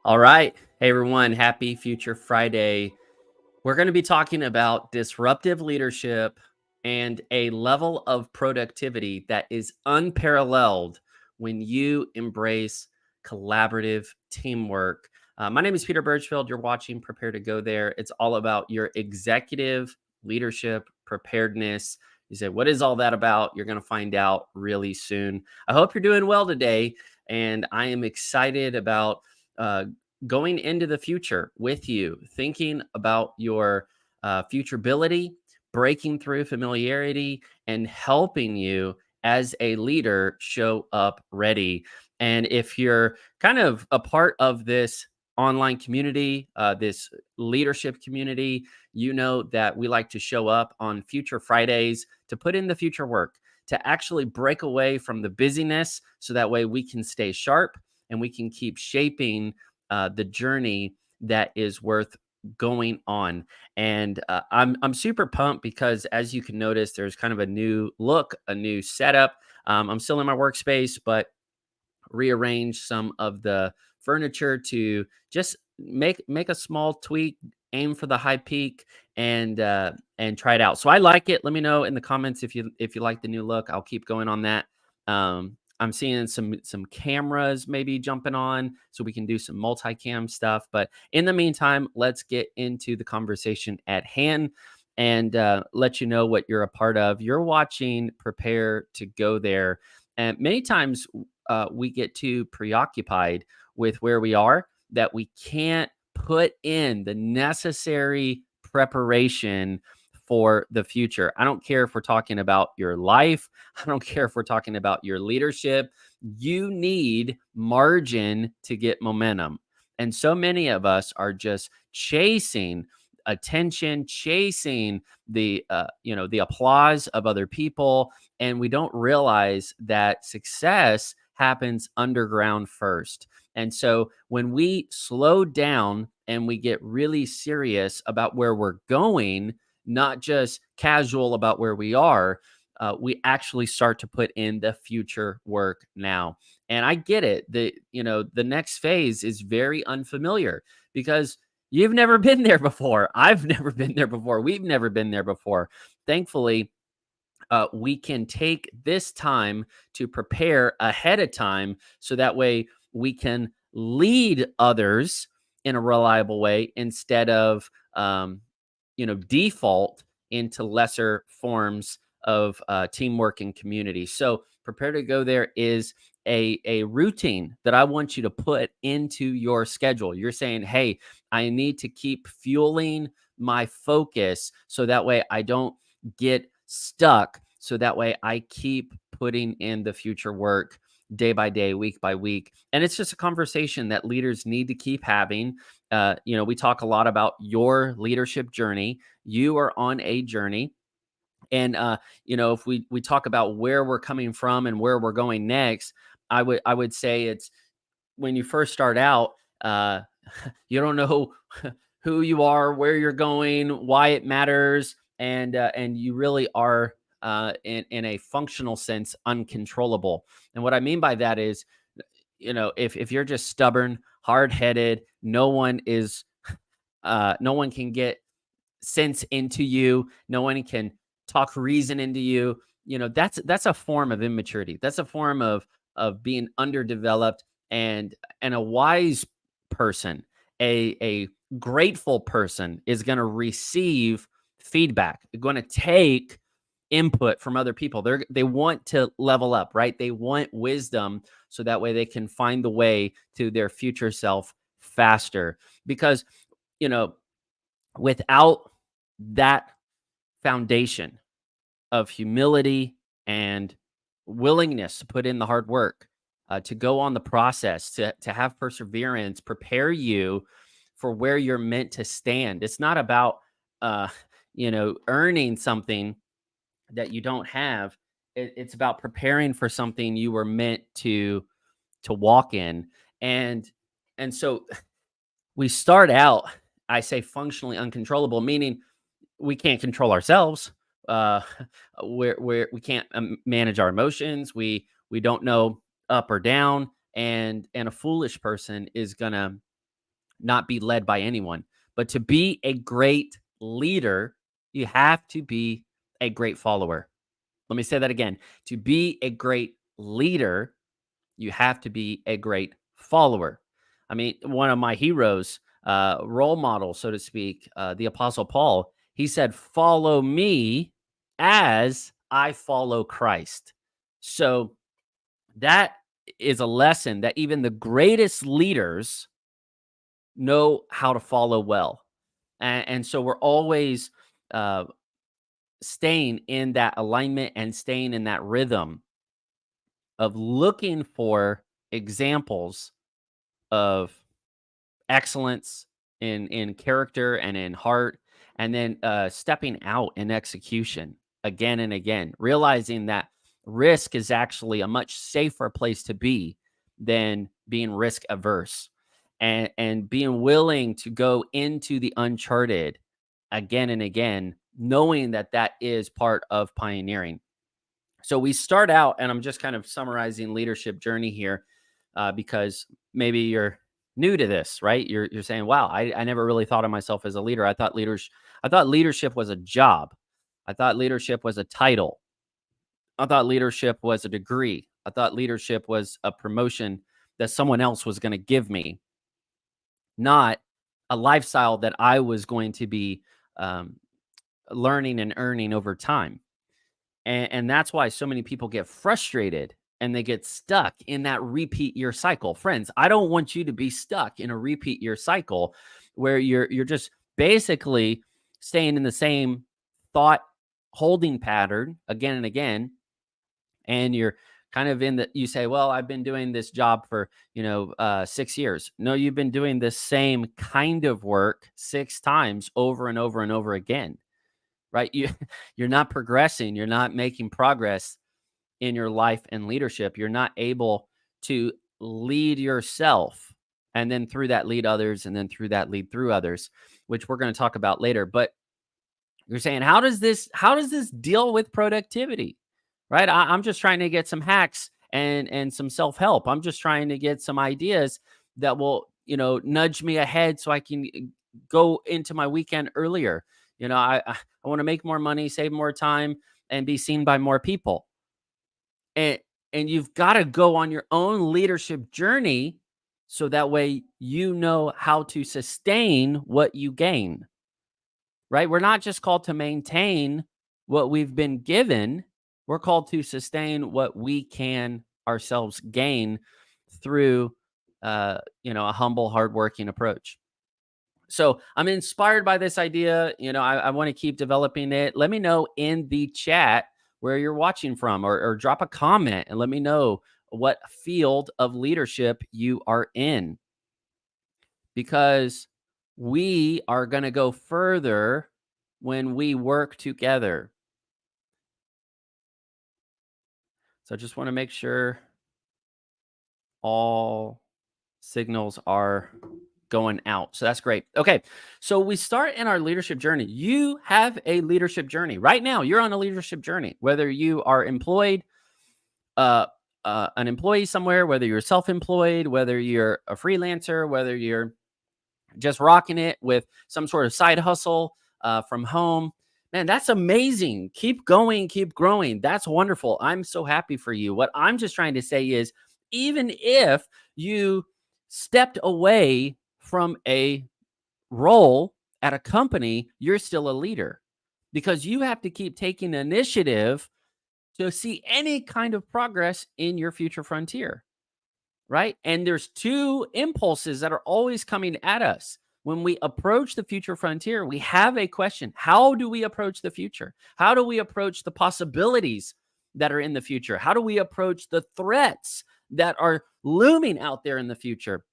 All right. Hey, everyone. Happy Future Friday. We're going to be talking about disruptive leadership and a level of productivity that is unparalleled when you embrace collaborative teamwork. My name is Peter Burchfield. You're watching Prepare to Go There. It's all about your executive leadership preparedness. You say, what is all that about? You're going to find out really soon. I hope you're doing well today. And I am excited about uh, going into the future with you, thinking about your future ability, breaking through familiarity, and helping you as a leader show up ready. And if you're kind of a part of this online community, this leadership community, you know that we like to show up on Future Fridays to put in the future work, to actually break away from the busyness so that way we can stay sharp and we can keep shaping the journey that is worth going on. And I'm super pumped because, as you can notice, there's kind of a new look, a new setup. I'm still in my workspace, but rearrange some of the furniture to just make a small tweak, aim for the high peak, and try it out. So I like it. Let me know in the comments if you like the new look. I'll keep going on that. I'm seeing some cameras maybe jumping on, so we can do some multicam stuff. But in the meantime, let's get into the conversation at hand and let you know what you're a part of. You're watching Prepare to Go There. And many times we get too preoccupied with where we are that we can't put in the necessary preparation for the future. I don't care if we're talking about your life. I don't care if we're talking about your leadership. You need margin to get momentum. And so many of us are just chasing attention, chasing the applause of other people, and we don't realize that success happens underground first. And so when we slow down and we get really serious about where we're going, not just casual about where we are, we actually start to put in the future work now. And I get it. The next phase is very unfamiliar because you've never been there before. I've never been there before. We've never been there before. Thankfully, we can take this time to prepare ahead of time so that way we can lead others in a reliable way instead of default into lesser forms of teamwork and community. So Prepare to Go There is a routine that I want you to put into your schedule. You're saying, hey, I need to keep fueling my focus so that way I don't get stuck, so that way I keep putting in the future work day by day, week by week. And it's just a conversation that leaders need to keep having. We talk a lot about your leadership journey. You are on a journey. And if we talk about where we're coming from and where we're going next, I would say it's when you first start out, uh, you don't know who you are, where you're going, why it matters, and you really are in a functional sense uncontrollable. And what I mean by that is, if you're just stubborn, hard headed, no one can get sense into you, no one can talk reason into you. That's a form of immaturity. That's a form of being underdeveloped. And a wise person, a grateful person, is going to receive feedback, going to take input from other people. They want to level up, right? They want wisdom so that way they can find the way to their future self faster. Because you know without that foundation of humility and willingness to put in the hard work, to go on the process, to have perseverance, prepare you for where you're meant to stand. It's not about, earning something that you don't have. It's about preparing for something you were meant to walk in. And so we start out, I say, functionally uncontrollable, meaning we can't control ourselves. Uh, we can't manage our emotions. We don't know up or down, and a foolish person is gonna not be led by anyone. But to be a great leader, you have to be a great follower. Let me say that again. To be a great leader, you have to be a great follower. I mean, one of my heroes, role model, so to speak, the Apostle Paul, he said, "Follow me as I follow Christ." So that is a lesson that even the greatest leaders know how to follow well. And so we're always uh, staying in that alignment and staying in that rhythm of looking for examples of excellence in character and in heart, and then stepping out in execution again and again, realizing that risk is actually a much safer place to be than being risk averse, and being willing to go into the uncharted again and again, knowing that that is part of pioneering. So we start out, and I'm just kind of summarizing leadership journey here, because maybe you're new to this, right? You're saying, "Wow, I never really thought of myself as a leader. I thought leadership was a job. I thought leadership was a title. I thought leadership was a degree. I thought leadership was a promotion that someone else was going to give me, not a lifestyle that I was going to be um, learning and earning over time." And that's why so many people get frustrated and they get stuck in that repeat year cycle. Friends, I don't want you to be stuck in a repeat year cycle where you're just basically staying in the same thought holding pattern again and again. And you're kind of in the, you say, "Well, I've been doing this job for, 6 years." No, you've been doing the same kind of work 6 times over and over and over again, right? You're not progressing, you're not making progress in your life and leadership. You're not able to lead yourself and then through that lead others, and then through that lead through others, which we're going to talk about later. But you're saying, how does this deal with productivity? Right? I'm just trying to get some hacks and some self-help. I'm just trying to get some ideas that will, nudge me ahead so I can go into my weekend earlier. I want to make more money, save more time, and be seen by more people. And and you've got to go on your own leadership journey so that way you know how to sustain what you gain. Right? We're not just called to maintain what we've been given. We're called to sustain what we can ourselves gain through a humble, hardworking approach. So I'm inspired by this idea. I want to keep developing it. Let me know in the chat where you're watching from, or drop a comment and let me know what field of leadership you are in, because we are going to go further when we work together. So I just want to make sure all signals are going out. So that's great. Okay. So we start in our leadership journey. You have a leadership journey. Right now, you're on a leadership journey, whether you are employed, uh, an employee somewhere, whether you're self-employed, whether you're a freelancer, whether you're just rocking it with some sort of side hustle from home. Man, that's amazing. Keep going, keep growing. That's wonderful. I'm so happy for you. What I'm just trying to say is, even if you stepped away from a role at a company, you're still a leader, because you have to keep taking initiative to see any kind of progress in your future frontier. Right? And there's two impulses that are always coming at us. When we approach the future frontier, we have a question. How do we approach the future? How do we approach the possibilities that are in the future? How do we approach the threats that are looming out there in the future?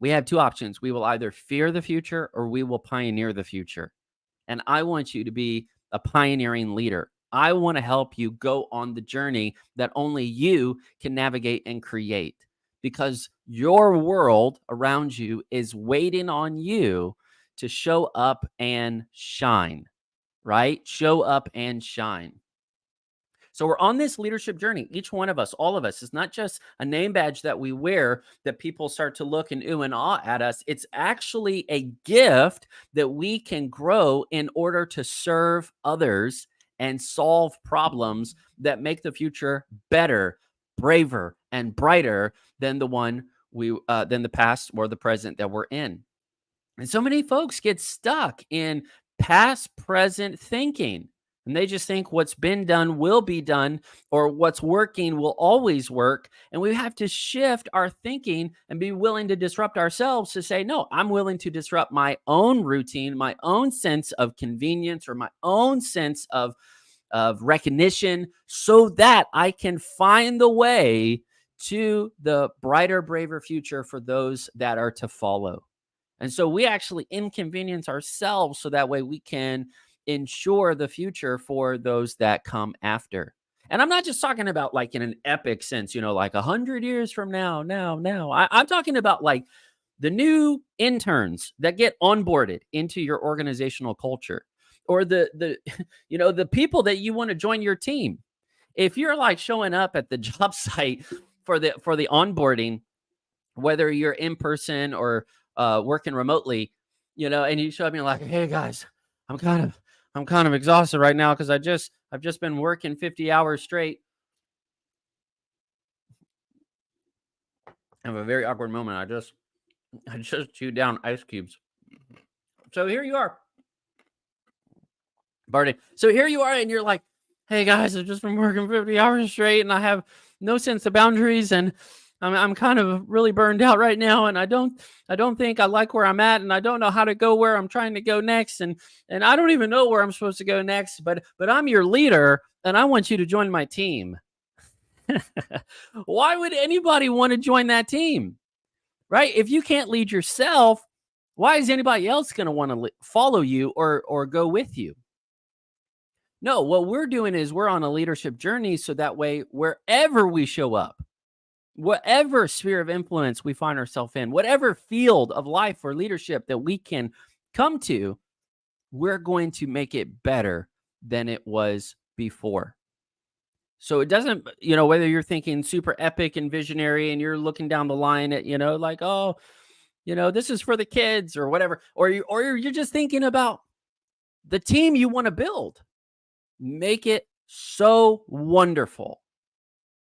We have two options. We will either fear the future or we will pioneer the future. And I want you to be a pioneering leader. I want to help you go on the journey that only you can navigate and create, because your world around you is waiting on you to show up and shine, right? Show up and shine. So we're on this leadership journey, each one of us, all of us. It's not just a name badge that we wear that people start to look and ooh and ah at us. It's actually a gift that we can grow in order to serve others and solve problems that make the future better, braver, and brighter than than the past or the present that we're in. And so many folks get stuck in past present thinking. And they just think what's been done will be done, or what's working will always work. And we have to shift our thinking and be willing to disrupt ourselves to say, no, I'm willing to disrupt my own routine, my own sense of convenience, or my own sense of recognition, so that I can find the way to the brighter, braver future for those that are to follow. And so we actually inconvenience ourselves so that way we can ensure the future for those that come after. And I'm not just talking about like in an epic sense, like 100 years from now. I'm talking about like the new interns that get onboarded into your organizational culture, or the the people that you want to join your team. If you're like showing up at the job site for the onboarding, whether you're in person or working remotely, and you show up and you're like, hey guys, I'm kind of exhausted right now because I've just been working 50 hours straight. I have a very awkward moment. I just chewed down ice cubes. So here you are. Barney. So here you are, and you're like, hey guys, I've just been working 50 hours straight and I have no sense of boundaries, and I'm kind of really burned out right now, and I don't think I like where I'm at, and I don't know how to go where I'm trying to go next, and I don't even know where I'm supposed to go next, but I'm your leader and I want you to join my team. Why would anybody want to join that team? Right? If you can't lead yourself, why is anybody else going to want to follow you or go with you? No, what we're doing is we're on a leadership journey so that way wherever we show up, whatever sphere of influence we find ourselves in, whatever field of life or leadership that we can come to, we're going to make it better than it was before. So it doesn't, whether you're thinking super epic and visionary and you're looking down the line at, like, oh, this is for the kids or whatever, or you're just thinking about the team you want to build. Make it so wonderful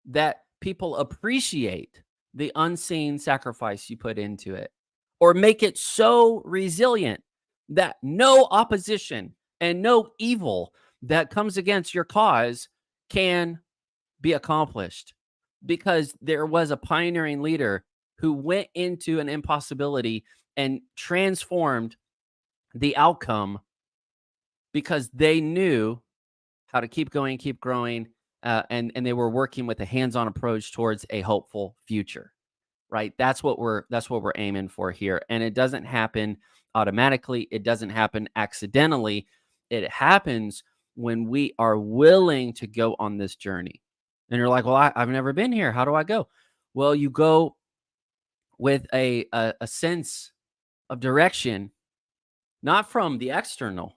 that people appreciate the unseen sacrifice you put into it, or make it so resilient that no opposition and no evil that comes against your cause can be accomplished, because there was a pioneering leader who went into an impossibility and transformed the outcome because they knew how to keep going, keep growing, and they were working with a hands-on approach towards a hopeful future. Right? That's what we're aiming for here, and it doesn't happen automatically. It doesn't happen accidentally. It happens when we are willing to go on this journey. And you're like, well, I've never been here. How do I go? Well, you go with a sense of direction, not from the external,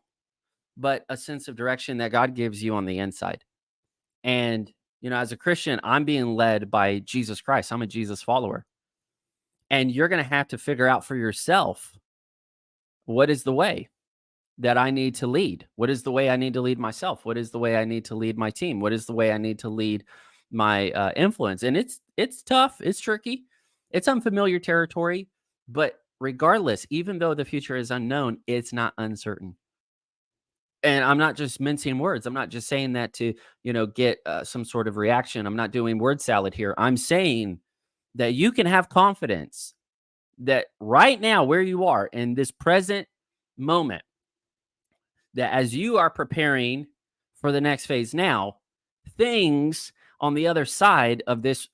but a sense of direction that God gives you on the inside. And, as a Christian, I'm being led by Jesus Christ. I'm a Jesus follower. And you're going to have to figure out for yourself, what is the way that I need to lead? What is the way I need to lead myself? What is the way I need to lead my team? What is the way I need to lead my influence? And it's tough. It's tricky. It's unfamiliar territory. But regardless, even though the future is unknown, it's not uncertain. And I'm not just mincing words. I'm not just saying that to, get some sort of reaction. I'm not doing word salad here. I'm saying that you can have confidence that right now, where you are in this present moment, that as you are preparing for the next phase now, things on the other side of this,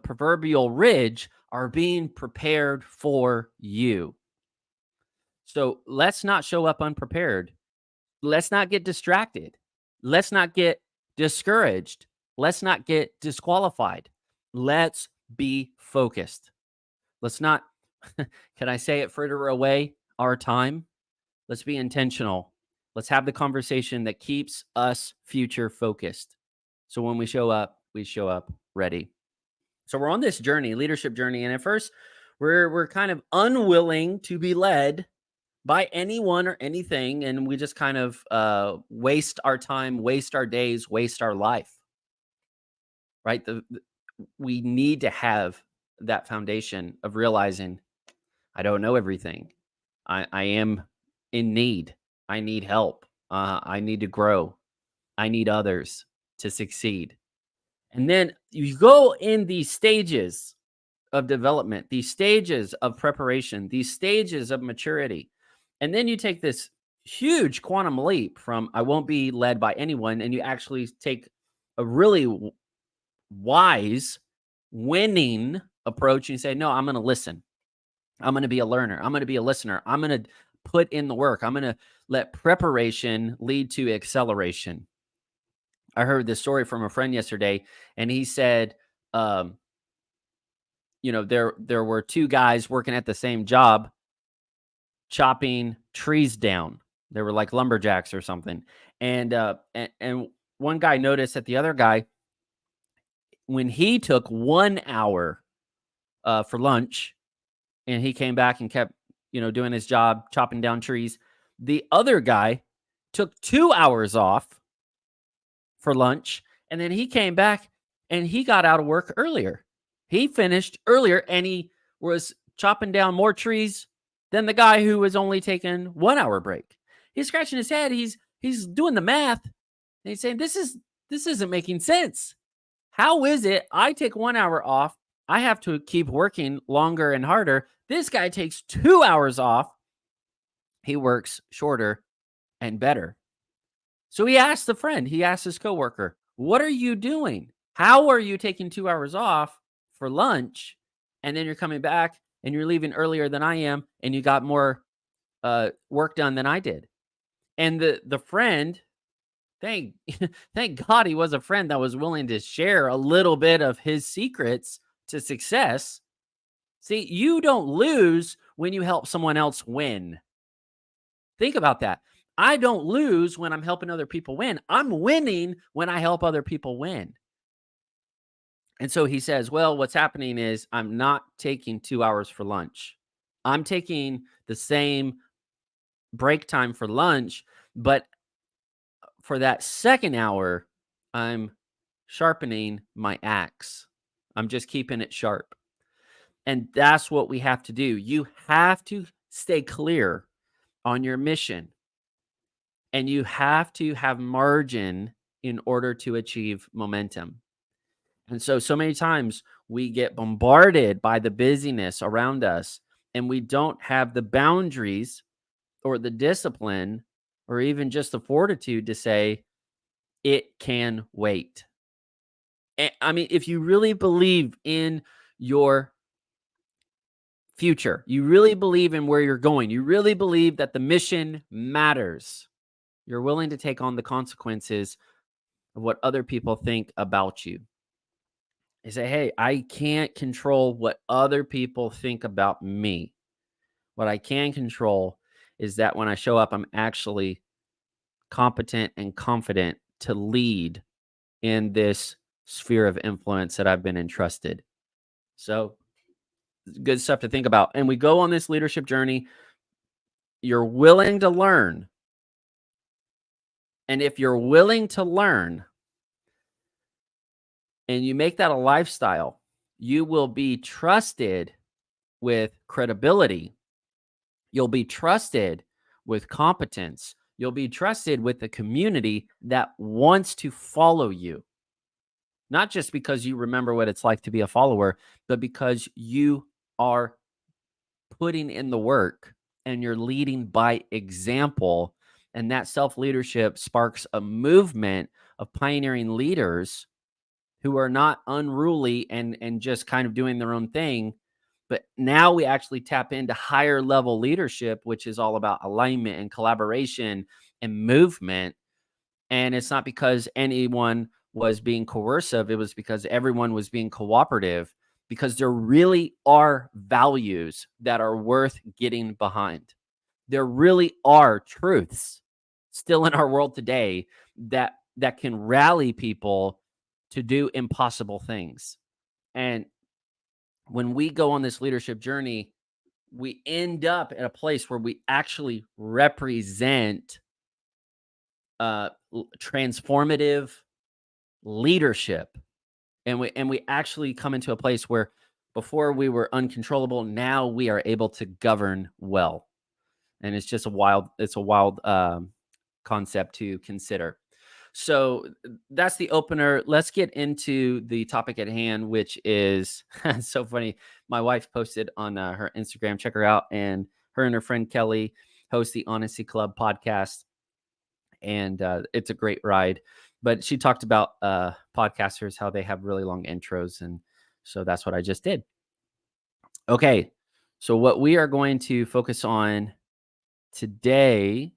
proverbial ridge are being prepared for you. So let's not show up unprepared. Let's not get distracted. Let's not get discouraged. Let's not get disqualified. Let's be focused. Let's not, can I say it, fritter away our time? Let's be intentional Let's have the conversation that keeps us future focused. So when we show up ready. So we're on this journey, leadership journey, and at first we're kind of unwilling to be led by anyone or anything, and we just kind of waste our time, waste our days, waste our life. Right? We need to have that foundation of realizing I don't know everything. I am in need. I need help. I need to grow. I need others to succeed. And then you go in these stages of development, these stages of preparation, these stages of maturity. And then you take this huge quantum leap from I won't be led by anyone, and you actually take a really wise, winning approach and you say, no, I'm going to listen. I'm going to be a learner. I'm going to be a listener. I'm going to put in the work. I'm going to let preparation lead to acceleration. I heard this story from a friend yesterday, and he said, there were two guys working at the same job, chopping trees down. They were like lumberjacks or something, and one guy noticed that the other guy, when he took 1 hour for lunch, and he came back and kept, doing his job, chopping down trees, the other guy took 2 hours off for lunch, and then he came back and he got out of work earlier. He finished earlier, and he was chopping down more trees than the guy who was only taking 1 hour break. He's scratching his head. He's doing the math, and he's saying, this isn't making sense. How is it I take 1 hour off? I have to keep working longer and harder. This guy takes 2 hours off. He works shorter and better. So he asked his coworker, what are you doing? How are you taking 2 hours off for lunch? And then you're coming back and you're leaving earlier than I am, and you got more work done than I did. And the friend, thank God he was a friend that was willing to share a little bit of his secrets to success. See, you don't lose when you help someone else win. Think about that. I don't lose when I'm helping other people win. I'm winning when I help other people win. And so he says, well, what's happening is I'm not taking 2 hours for lunch. I'm taking the same break time for lunch, but for that second hour, I'm sharpening my axe. I'm just keeping it sharp. And that's what we have to do. You have to stay clear on your mission. And you have to have margin in order to achieve momentum. And so many times we get bombarded by the busyness around us, and we don't have the boundaries or the discipline or even just the fortitude to say, it can wait. I mean, if you really believe in your future, you really believe in where you're going, you really believe that the mission matters, you're willing to take on the consequences of what other people think about you. They say, hey, I can't control what other people think about me. What I can control is that when I show up, I'm actually competent and confident to lead in this sphere of influence that I've been entrusted. So good stuff to think about. And we go on this leadership journey. You're willing to learn. And if you're willing to learn and you make that a lifestyle, you will be trusted with credibility. You'll be trusted with competence. You'll be trusted with the community that wants to follow you. Not just because you remember what it's like to be a follower, but because you are putting in the work and you're leading by example. And that self-leadership sparks a movement of pioneering leaders who are not unruly and just kind of doing their own thing. But now we actually tap into higher level leadership, which is all about alignment and collaboration and movement. And it's not because anyone was being coercive. It was because everyone was being cooperative, because there really are values that are worth getting behind. There really are truths. still in our world today that can rally people to do impossible things. And when we go on this leadership journey, we end up at a place where we actually represent transformative leadership, and we actually come into a place where before we were uncontrollable, now we are able to govern well. And it's just a wild concept to consider. So that's the opener. Let's get into the topic at hand, which is so funny. My wife posted on her Instagram, check her out, and her friend Kelly host the Honesty Club podcast, and it's a great ride. But she talked about podcasters, how they have really long intros, and so that's what I just did. Okay, so what we are going to focus on today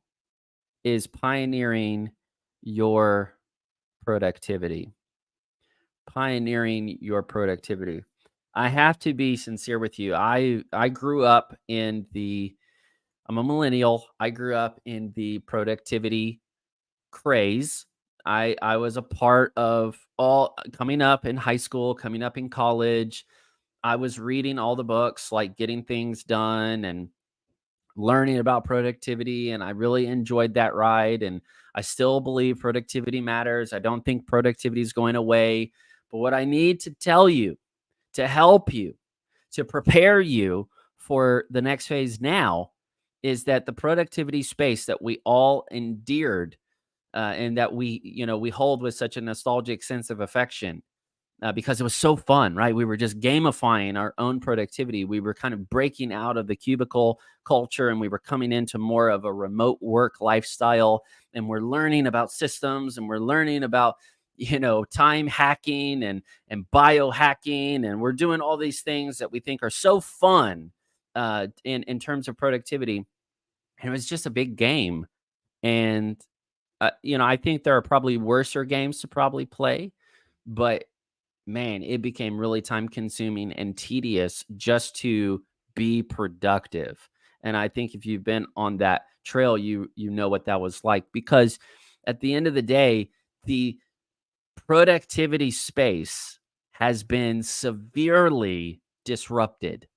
is pioneering your productivity. Pioneering your productivity. I have to be sincere with you. I grew up in I'm a millennial. I grew up in the productivity craze. I was a part of all coming up in high school, coming up in college. I was reading all the books, like Getting Things Done and learning about productivity, and I really enjoyed that ride. And I still believe productivity matters. I don't think productivity is going away. But what I need to tell you to help you, to prepare you for the next phase now, is that the productivity space that we all endeared and that we hold with such a nostalgic sense of affection because it was so fun, right? We were just gamifying our own productivity. We were kind of breaking out of the cubicle culture, and we were coming into more of a remote work lifestyle. And we're learning about systems, and we're learning about time hacking and biohacking, and we're doing all these things that we think are so fun in terms of productivity. And it was just a big game. And I think there are probably worser games to probably play, but man, it became really time consuming and tedious just to be productive. And I think if you've been on that trail, you know what that was like, because at the end of the day, the productivity space has been severely disrupted.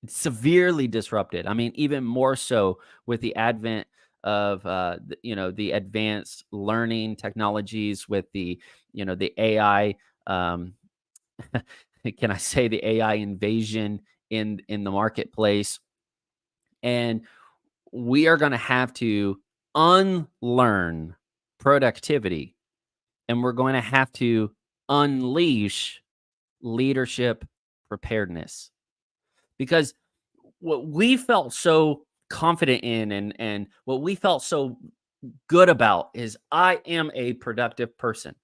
Severely disrupted. I mean, even more so with the advent of the advanced learning technologies, with the AI. Um, can I say the AI invasion in the marketplace? And we are going to have to unlearn productivity, and we're going to have to unleash leadership preparedness, because what we felt so confident in and what we felt so good about is I am a productive person.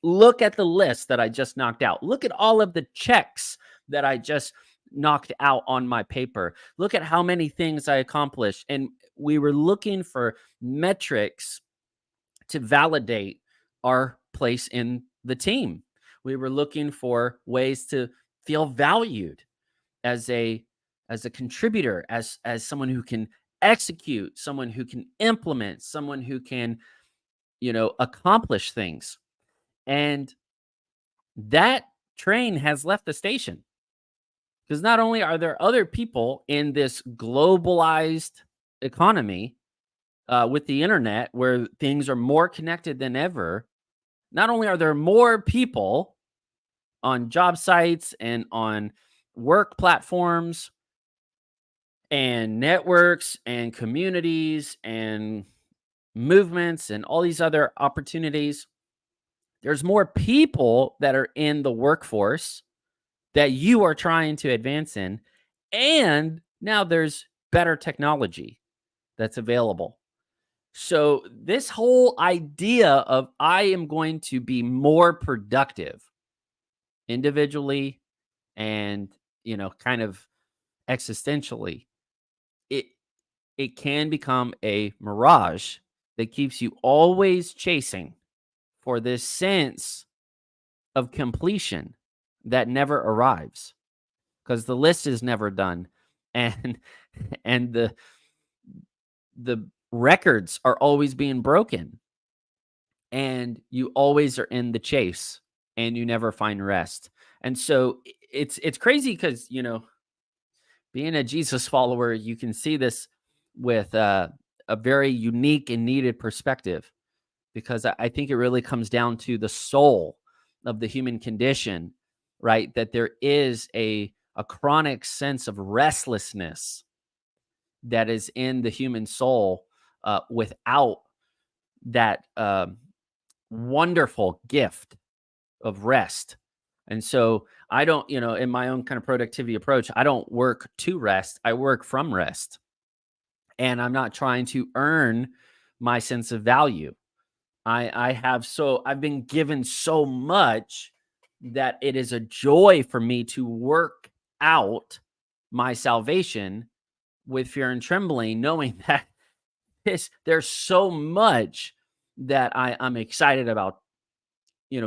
Look at the list that I just knocked out. Look at all of the checks that I just knocked out on my paper. Look at how many things I accomplished. And we were looking for metrics to validate our place in the team. We were looking for ways to feel valued as a contributor, as someone who can execute, someone who can implement, someone who can accomplish things. And that train has left the station, because not only are there other people in this globalized economy with the internet where things are more connected than ever, not only are there more people on job sites and on work platforms and networks and communities and movements and all these other opportunities, there's more people that are in the workforce that you are trying to advance in. And now there's better technology that's available. So this whole idea of I am going to be more productive individually and, kind of existentially, it it can become a mirage that keeps you always chasing for this sense of completion that never arrives, because the list is never done, and and the records are always being broken, and you always are in the chase, and you never find rest. And so it's crazy because, being a Jesus follower, you can see this with a very unique and needed perspective, because I think it really comes down to the soul of the human condition, right? That there is a chronic sense of restlessness that is in the human soul, without that wonderful gift of rest. And so I don't, in my own kind of productivity approach, I don't work to rest. I work from rest. And I'm not trying to earn my sense of value. I've been given so much that it is a joy for me to work out my salvation with fear and trembling, knowing that there's so much that I'm excited about,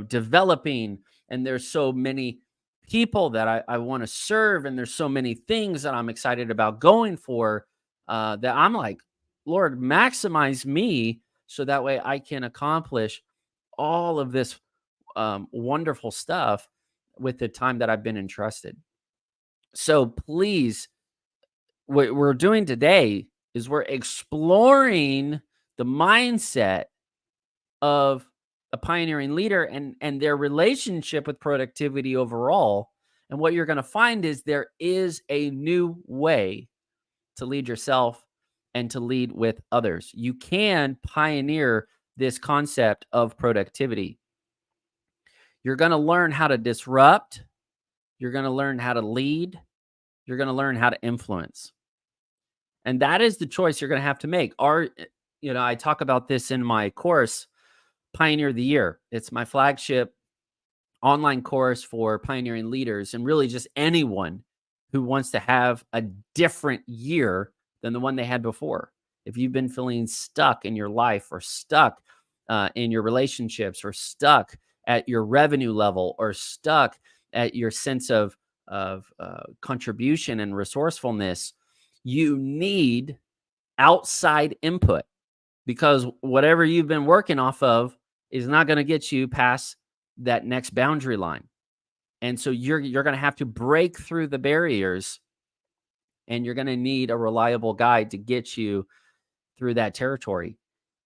developing, and there's so many people that I want to serve, and there's so many things that I'm excited about going for, that I'm like, Lord, maximize me so that way I can accomplish all of this wonderful stuff with the time that I've been entrusted. So please, what we're doing today is we're exploring the mindset of a pioneering leader, and their relationship with productivity overall. And what you're going to find is there is a new way to lead yourself and to lead with others. You can pioneer this concept of productivity. You're going to learn how to disrupt, you're going to learn how to lead, you're going to learn how to influence. And that is the choice you're going to have to make. I talk about this in my course, Pioneer of the Year. It's my flagship online course for pioneering leaders, and really just anyone who wants to have a different year than the one they had before. If you've been feeling stuck in your life, or stuck in your relationships, or stuck at your revenue level, or stuck at your sense of contribution and resourcefulness, you need outside input, because whatever you've been working off of is not going to get you past that next boundary line. And so you're going to have to break through the barriers, and you're going to need a reliable guide to get you through that territory.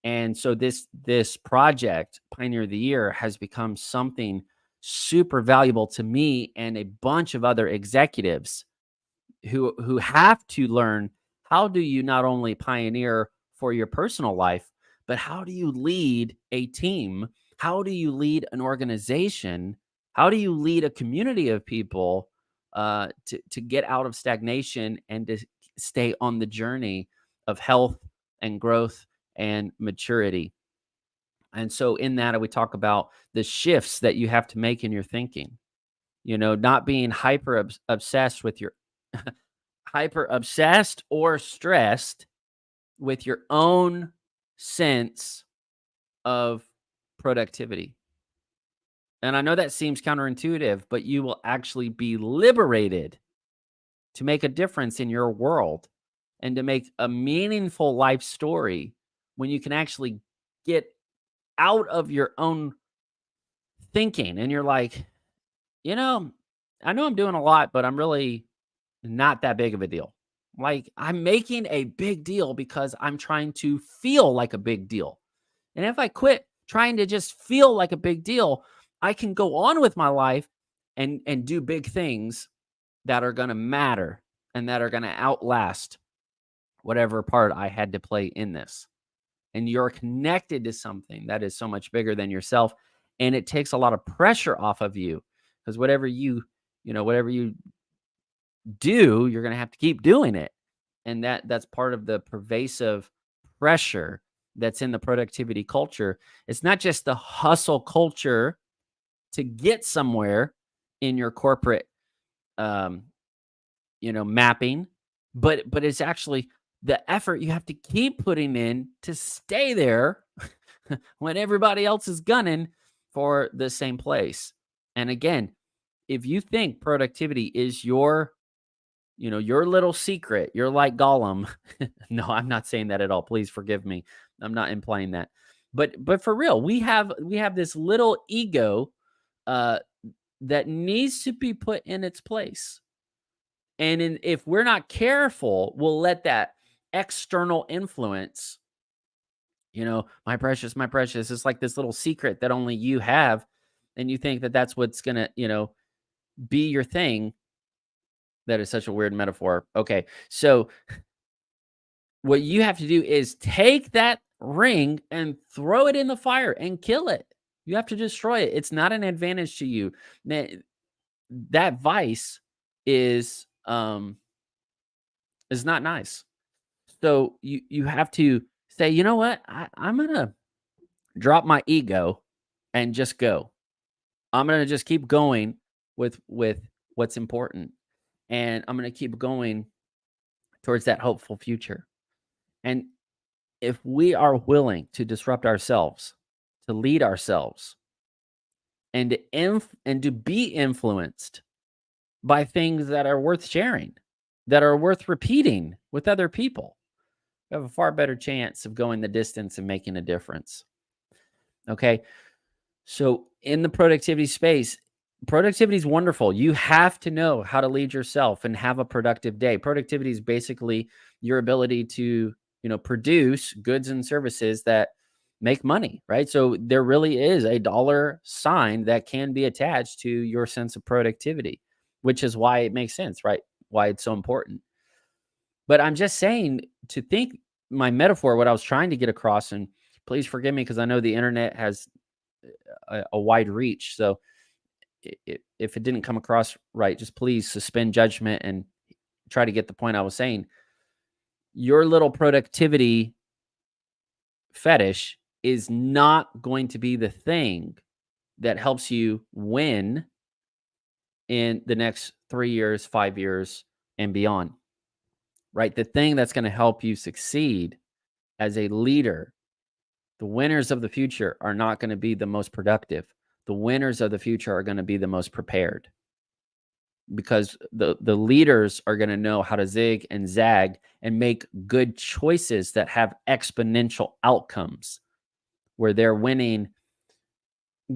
And so this project, Pioneer of the Year, has become something super valuable to me and a bunch of other executives who have to learn, how do you not only pioneer for your personal life, but how do you lead a team? How do you lead an organization? How do you lead a community of people, to get out of stagnation and to stay on the journey of health and growth and maturity? And so in that, we talk about the shifts that you have to make in your thinking, not being obsessed with your hyper obsessed or stressed with your own sense of productivity. And I know that seems counterintuitive, but you will actually be liberated to make a difference in your world and to make a meaningful life story when you can actually get out of your own thinking, and you're like, I know I'm doing a lot, but I'm really not that big of a deal. Like, I'm making a big deal because I'm trying to feel like a big deal. And if I quit trying to just feel like a big deal, I can go on with my life and do big things that are going to matter and that are going to outlast whatever part I had to play in this. And you're connected to something that is so much bigger than yourself, and it takes a lot of pressure off of you, because whatever you do, you're going to have to keep doing it. And that's part of the pervasive pressure that's in the productivity culture. It's not just the hustle culture to get somewhere in your corporate mapping, but it's actually the effort you have to keep putting in to stay there when everybody else is gunning for the same place. And again, if you think productivity is your your little secret. You're like Gollum. No, I'm not saying that at all. Please forgive me. I'm not implying that. But for real, we have this little ego uh that needs to be put in its place. And if we're not careful, we'll let that external influence, my precious, my precious. It's like this little secret that only you have. And you think that that's what's going to, be your thing. That is such a weird metaphor. Okay. So what you have to do is take that ring and throw it in the fire and kill it. You have to destroy it. It's not an advantage to you. That vice is not nice. So you have to say, you know what? I'm gonna drop my ego and just go. I'm gonna just keep going with what's important. And I'm gonna keep going towards that hopeful future. And if we are willing to disrupt ourselves, to lead ourselves, and to be influenced by things that are worth sharing, that are worth repeating with other people, we have a far better chance of going the distance and making a difference. Okay. So in the productivity space, productivity is wonderful. You have to know how to lead yourself and have a productive day. Productivity is basically your ability to, produce goods and services that make money, right? So there really is a dollar sign that can be attached to your sense of productivity, which is why it makes sense, right? Why it's so important. But I'm just saying to think my metaphor, what I was trying to get across, and please forgive me because I know the internet has a wide reach. So if it didn't come across right, just please suspend judgment and try to get the point I was saying. Your little productivity fetish is not going to be the thing that helps you win in the next 3 years, 5 years, and beyond, right? The thing that's going to help you succeed as a leader, the winners of the future are not going to be the most productive. The winners of the future are going to be the most prepared, because the leaders are going to know how to zig and zag and make good choices that have exponential outcomes, where they're winning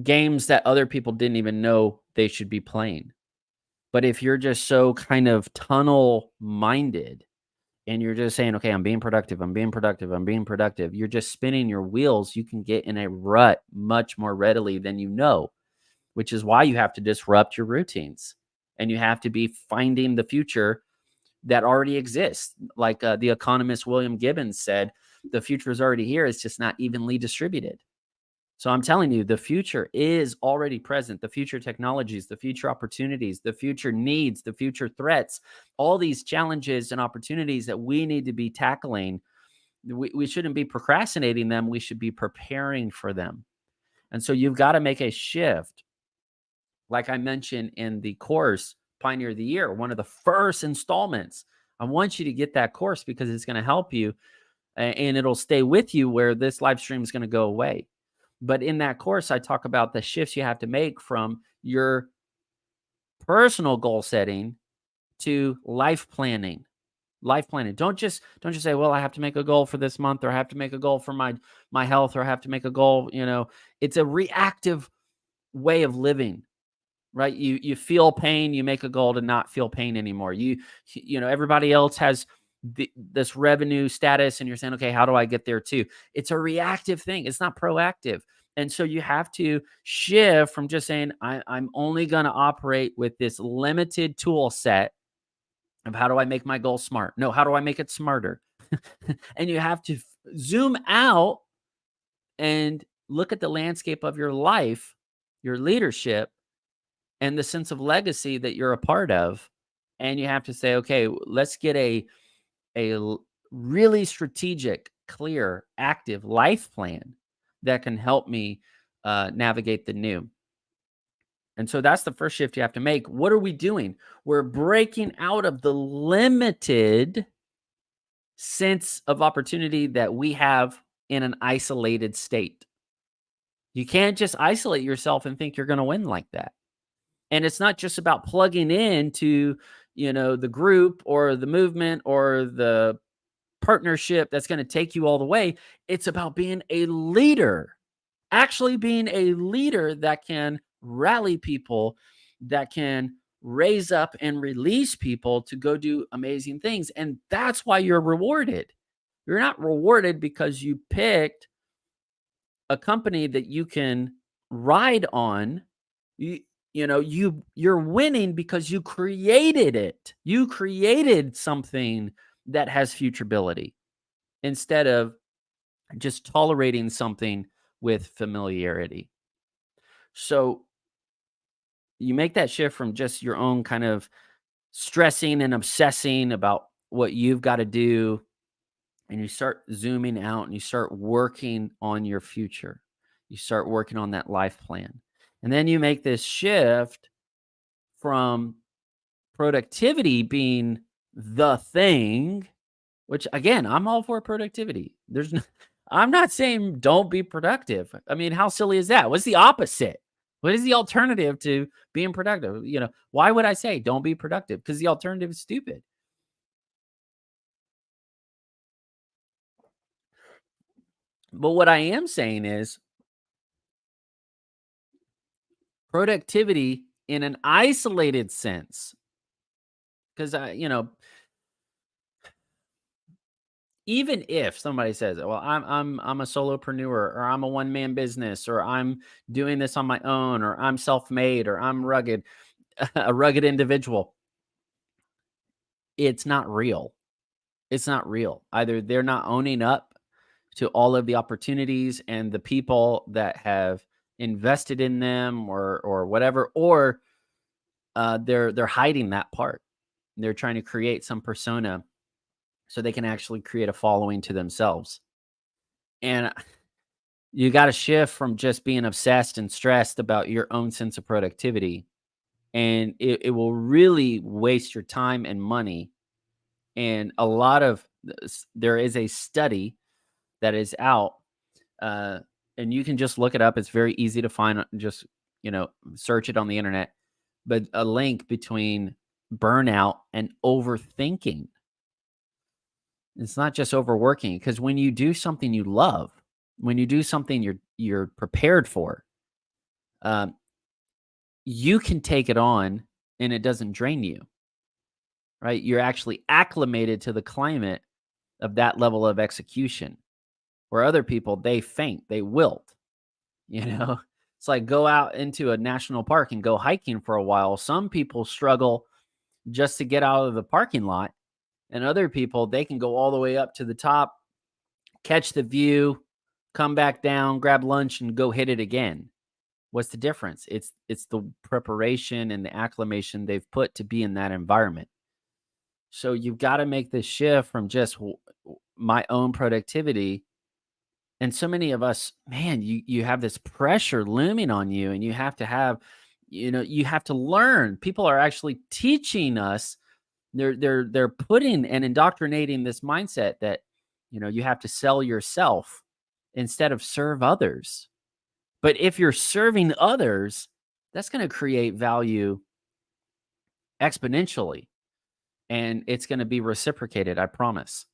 games that other people didn't even know they should be playing. But if you're just so kind of tunnel minded and you're just saying, okay, I'm being productive, I'm being productive, I'm being productive, you're just spinning your wheels. You can get in a rut much more readily than you know, which is why you have to disrupt your routines. And you have to be finding the future that already exists. Like the economist William Gibbons said, the future is already here. It's just not evenly distributed. So I'm telling you, the future is already present. The future technologies, the future opportunities, the future needs, the future threats, all these challenges and opportunities that we need to be tackling. We shouldn't be procrastinating them. We should be preparing for them. And so you've got to make a shift. Like I mentioned in the course, Pioneer of the Year, one of the first installments. I want you to get that course because it's going to help you and it'll stay with you where this live stream is going to go away. But in that course, I talk about the shifts you have to make from your personal goal setting to life planning. Life planning. Don't just say, well, I have to make a goal for this month, or I have to make a goal for my health, or I have to make a goal. It's a reactive way of living, right? You feel pain, you make a goal to not feel pain anymore. Everybody else has this revenue status, and you're saying, okay, how do I get there too? It's a reactive thing. It's not proactive. And so you have to shift from just saying, I'm only going to operate with this limited tool set of how do I make my goal smart? No, how do I make it smarter? And you have to zoom out and look at the landscape of your life, your leadership, and the sense of legacy that you're a part of. And you have to say, okay, let's get a really strategic, clear, active life plan that can help me navigate the new. And so that's the first shift you have to make. What are we doing? We're breaking out of the limited sense of opportunity that we have in an isolated state. You can't just isolate yourself and think you're going to win like that. And it's not just about plugging into, the group or the movement or the partnership that's going to take you all the way. It's about being a leader, actually being a leader that can rally people, that can raise up and release people to go do amazing things. And that's why you're rewarded. You're not rewarded because you picked a company that you can ride on. You, you're winning because you created it. You created something that has futurability instead of just tolerating something with familiarity. So you make that shift from just your own kind of stressing and obsessing about what you've got to do, and you start zooming out and you start working on your future. You start working on that life plan. And then you make this shift from productivity being the thing, which again, I'm all for productivity. I'm not saying don't be productive. I mean, how silly is that? What's the opposite? What is the alternative to being productive? Why would I say don't be productive? Because the alternative is stupid. But what I am saying is productivity in an isolated sense. Because even if somebody says, "Well, I'm a solopreneur, or I'm a one man business, or I'm doing this on my own, or I'm self made, or I'm rugged," a rugged individual, it's not real. It's not real. Either they're not owning up to all of the opportunities and the people that have invested in them, or whatever, or they're hiding that part. They're trying to create some persona so they can actually create a following to themselves. And you got to shift from just being obsessed and stressed about your own sense of productivity. And it will really waste your time and money. And there is a study that is out, uh, and you can just look it up. It's very easy to find. Just, search it on the internet. But a link between burnout and overthinking. It's not just overworking, because when you do something you love, when you do something you're prepared for, um, you can take it on and it doesn't drain you, right? You're actually acclimated to the climate of that level of execution, where other people, they faint, they wilt, you know? It's like go out into a national park and go hiking for a while. Some people struggle just to get out of the parking lot, and other people, they can go all the way up to the top, catch the view, come back down, grab lunch, and go hit it again. What's the difference? It's the preparation and the acclimation they've put to be in that environment. So you've got to make this shift from just my own productivity. And so many of us, man, you have this pressure looming on you, and you have to have, you have to learn. People are actually teaching us. They're putting and indoctrinating this mindset that, you have to sell yourself instead of serve others. But if you're serving others, that's going to create value exponentially, and it's going to be reciprocated, I promise.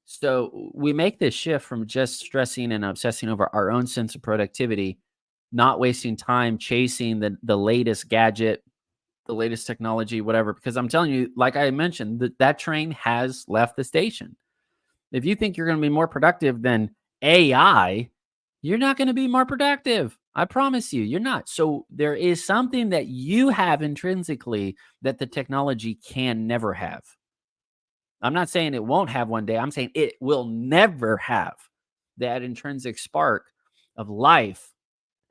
So we make this shift from just stressing and obsessing over our own sense of productivity, not wasting time chasing the latest gadget, the latest technology, whatever. Because I'm telling you, like I mentioned, that train has left the station. If you think you're going to be more productive than AI, you're not going to be more productive. I promise you, you're not. So there is something that you have intrinsically that the technology can never have. I'm not saying it won't have one day. I'm saying it will never have that intrinsic spark of life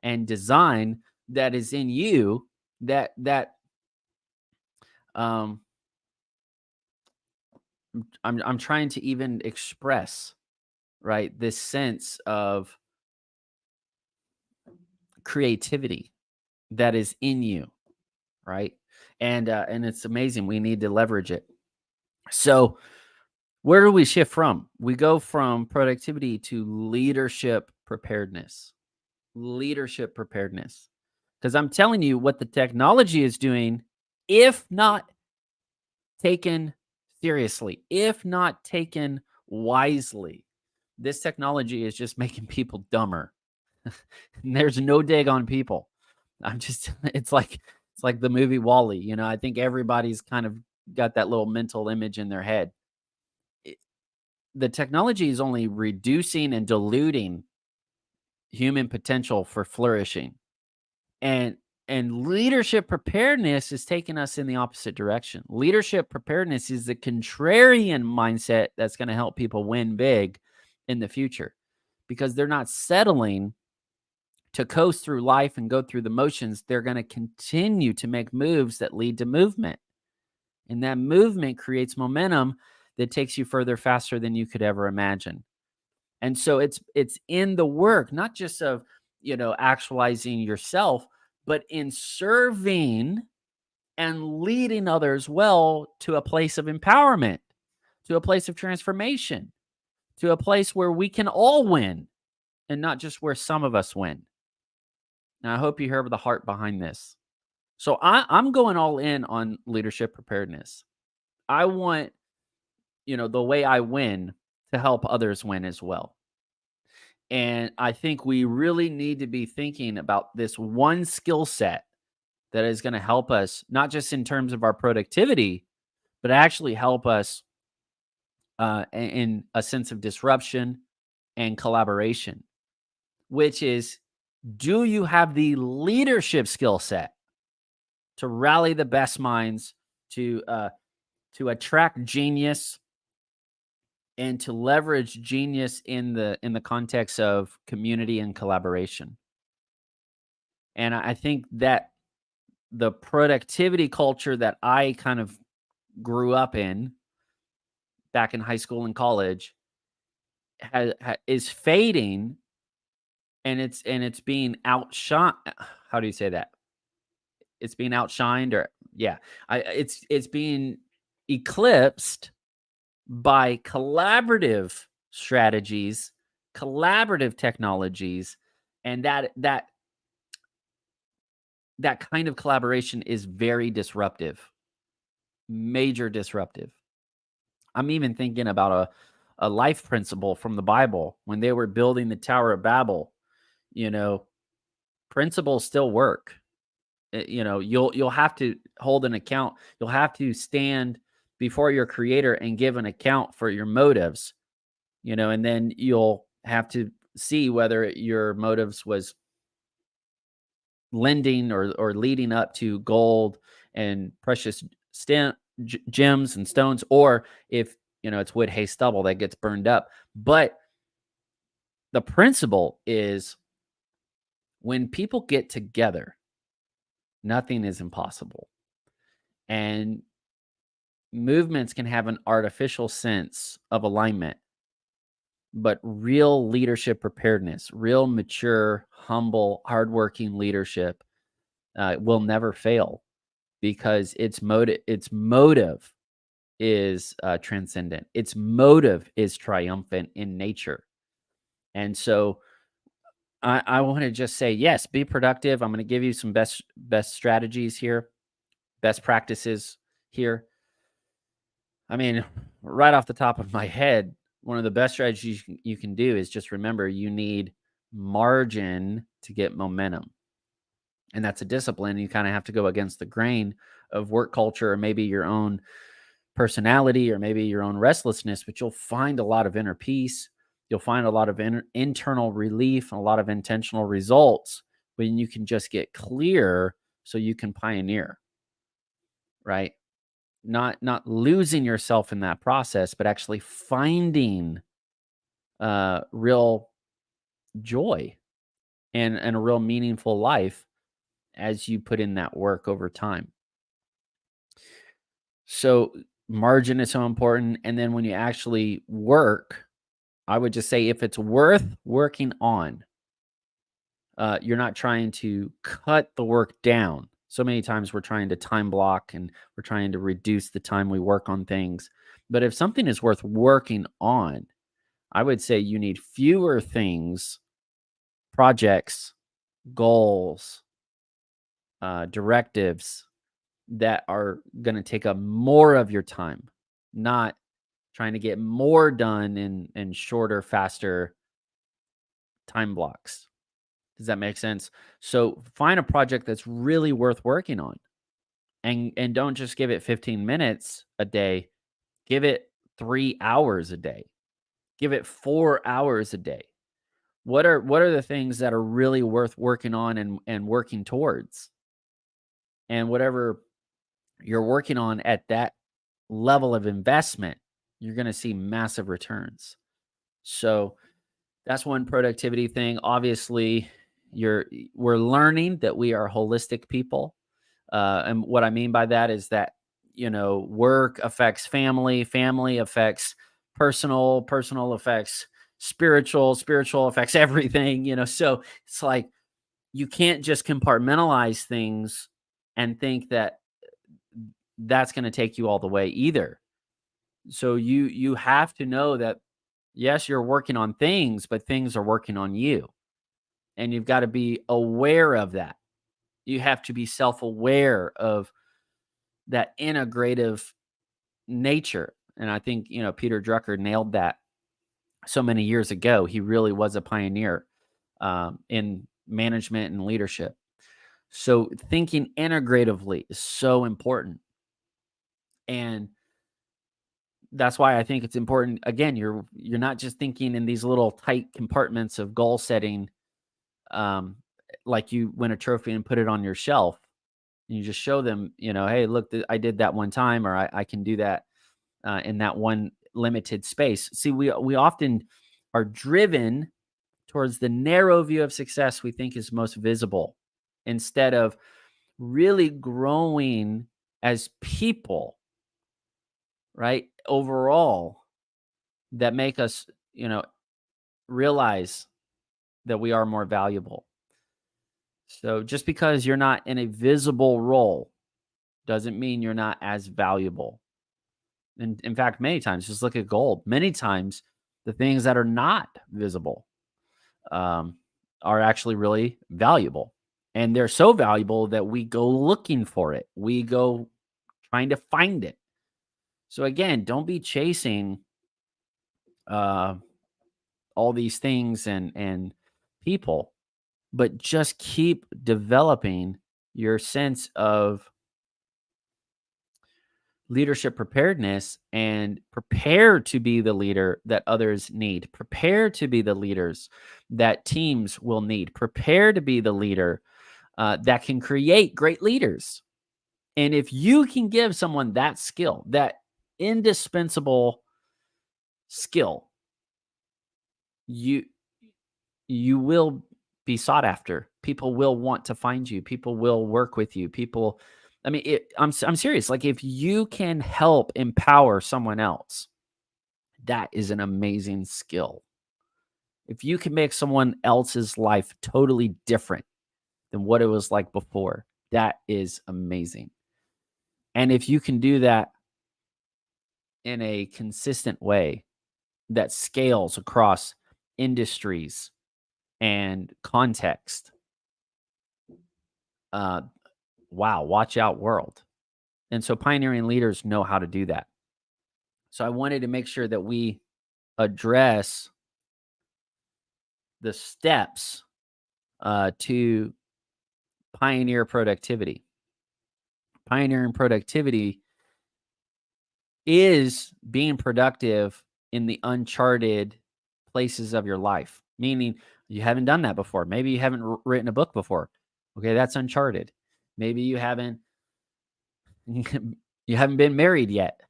and design that is in you, that um I'm trying to even express, right? This sense of creativity that is in you, right? And it's amazing. We need to leverage it. So where do we shift from? We go from productivity to leadership preparedness. Leadership preparedness. Because I'm telling you what the technology is doing, if not taken seriously, if not taken wisely, this technology is just making people dumber. And there's no dig on people. I'm just it's like the movie Wall-E, I think everybody's kind of got that little mental image in their head. It, the technology is only reducing and diluting human potential for flourishing. And leadership preparedness is taking us in the opposite direction. Leadership preparedness is the contrarian mindset that's going to help people win big in the future, because they're not settling to coast through life and go through the motions. They're going to continue to make moves that lead to movement. And that movement creates momentum that takes you further faster than you could ever imagine. And so it's in the work, not just of, actualizing yourself, but in serving and leading others well to a place of empowerment, to a place of transformation, to a place where we can all win and not just where some of us win. Now, I hope you hear the heart behind this. So I'm going all in on leadership preparedness. I want, the way I win to help others win as well. And I think we really need to be thinking about this one skill set that is going to help us, not just in terms of our productivity, but actually help us in a sense of disruption and collaboration, which is, do you have the leadership skill set to rally the best minds, to attract genius, and to leverage genius in the context of community and collaboration? And I think that the productivity culture that I kind of grew up in back in high school and college is fading, and it's being outshone. How do you say that? It's being outshined, or yeah, it's being eclipsed by collaborative strategies, collaborative technologies, and that kind of collaboration is very disruptive, major disruptive. I'm even thinking about a life principle from the Bible when they were building the Tower of Babel. You know, principles still work. You'll have to hold an account. You'll have to stand before your creator and give an account for your motives, and then you'll have to see whether your motives was lending or leading up to gold and precious gems and stones, or if it's wood, hay, stubble that gets burned up. But the principle is, when people get together, nothing is impossible. And movements can have an artificial sense of alignment, but real leadership preparedness, real mature, humble, hardworking leadership will never fail, because its motive is transcendent. Its motive is triumphant in nature. And so I want to just say, yes, be productive. I'm going to give you some best strategies here, best practices here. I mean, right off the top of my head, one of the best strategies you can do is just remember, you need margin to get momentum. And that's a discipline. You kind of have to go against the grain of work culture, or maybe your own personality, or maybe your own restlessness, but you'll find a lot of inner peace. You'll find a lot of internal relief and a lot of intentional results when you can just get clear so you can pioneer, right? Not losing yourself in that process, but actually finding real joy and a real meaningful life as you put in that work over time. So margin is so important. And then when you actually work, I would just say, if it's worth working on, you're not trying to cut the work down. So many times we're trying to time block and we're trying to reduce the time we work on things. But if something is worth working on, I would say you need fewer things, projects, goals, directives that are going to take up more of your time, not trying to get more done in shorter, faster time blocks. Does that make sense? So find a project that's really worth working on, and don't just give it 15 minutes a day. Give it 3 hours a day. Give it 4 hours a day. What are the things that are really worth working on and working towards? And whatever you're working on at that level of investment, you're going to see massive returns. So that's one productivity thing. Obviously, we're learning that we are holistic people. And what I mean by that is that, work affects family, family affects personal, personal affects spiritual, spiritual affects everything, So it's like you can't just compartmentalize things and think that that's going to take you all the way either. So you have to know that yes, you're working on things, but things are working on you. And you've got to be aware of that. You have to be self-aware of that integrative nature. And I think, Peter Drucker nailed that so many years ago. He really was a pioneer in management and leadership. So thinking integratively is so important. And that's why I think it's important. Again, you're not just thinking in these little tight compartments of goal setting, like you win a trophy and put it on your shelf. And you just show them, hey, look, I did that one time, or I can do that in that one limited space. See, we often are driven towards the narrow view of success we think is most visible, instead of really growing as people, right? Overall, that make us, realize that we are more valuable. So just because you're not in a visible role doesn't mean you're not as valuable. And in fact, many times, just look at gold. Many times, the things that are not visible um, are actually really valuable. And they're so valuable that we go looking for it. We go trying to find it. So again, don't be chasing all these things and people, but just keep developing your sense of leadership preparedness and prepare to be the leader that others need. Prepare to be the leaders that teams will need. Prepare to be the leader that can create great leaders. And if you can give someone that skill, that indispensable skill, you will be sought after. People will want to find you. People will work with you. I mean, I'm serious. Like, if you can help empower someone else, that is an amazing skill. If you can make someone else's life totally different than what it was like before, that is amazing. And if you can do that in a consistent way that scales across industries and context, wow, watch out, world. And so pioneering leaders know how to do that. So I wanted to make sure that we address the steps to pioneer productivity. Pioneering productivity is being productive in the uncharted places of your life, meaning you haven't done that before. Maybe you haven't written a book before. Okay, that's uncharted. Maybe you haven't been married yet.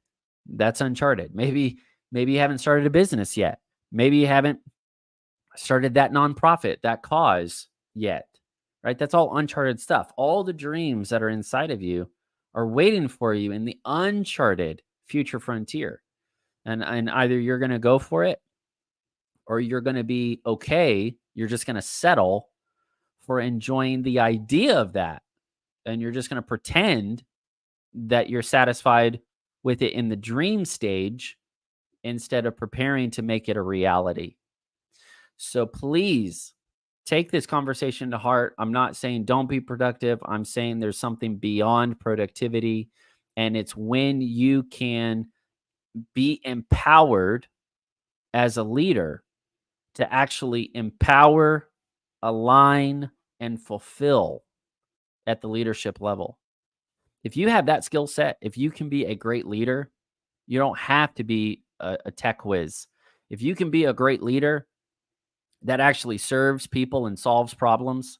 That's uncharted. Maybe you haven't started a business yet. Maybe you haven't started that nonprofit, that cause yet. Right? That's all uncharted stuff. All the dreams that are inside of you are waiting for you in the uncharted future frontier. And either you're going to go for it, or you're going to be okay. You're just going to settle for enjoying the idea of that. And you're just going to pretend that you're satisfied with it in the dream stage instead of preparing to make it a reality. So please take this conversation to heart. I'm not saying don't be productive. I'm saying there's something beyond productivity. And it's when you can be empowered as a leader to actually empower, align, and fulfill at the leadership level. If you have that skill set, if you can be a great leader, you don't have to be a tech whiz. If you can be a great leader that actually serves people and solves problems,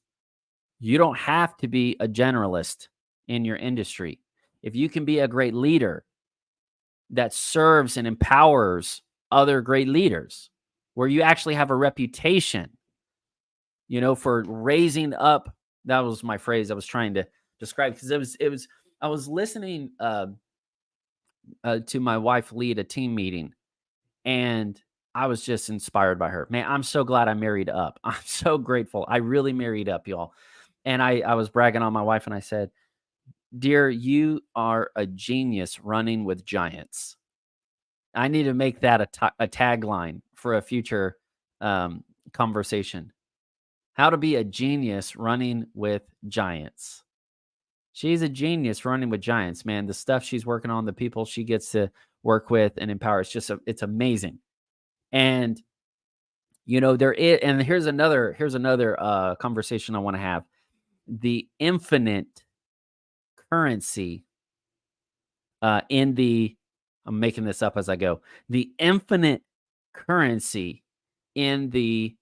you don't have to be a generalist in your industry. If you can be a great leader that serves and empowers other great leaders, where you actually have a reputation, for raising up. That was my phrase I was trying to describe, because I was listening to my wife lead a team meeting, and I was just inspired by her. Man, I'm so glad I married up. I'm so grateful. I really married up, y'all. And I was bragging on my wife, and I said, "Dear, you are a genius running with giants." I need to make that a tagline for a future conversation. How to be a genius running with giants. She's a genius running with giants, man. The stuff she's working on, the people she gets to work with and empower, it's amazing. And there is, and here's another conversation I want to have. The infinite currency in the I'm making this up as I go. The infinite currency in the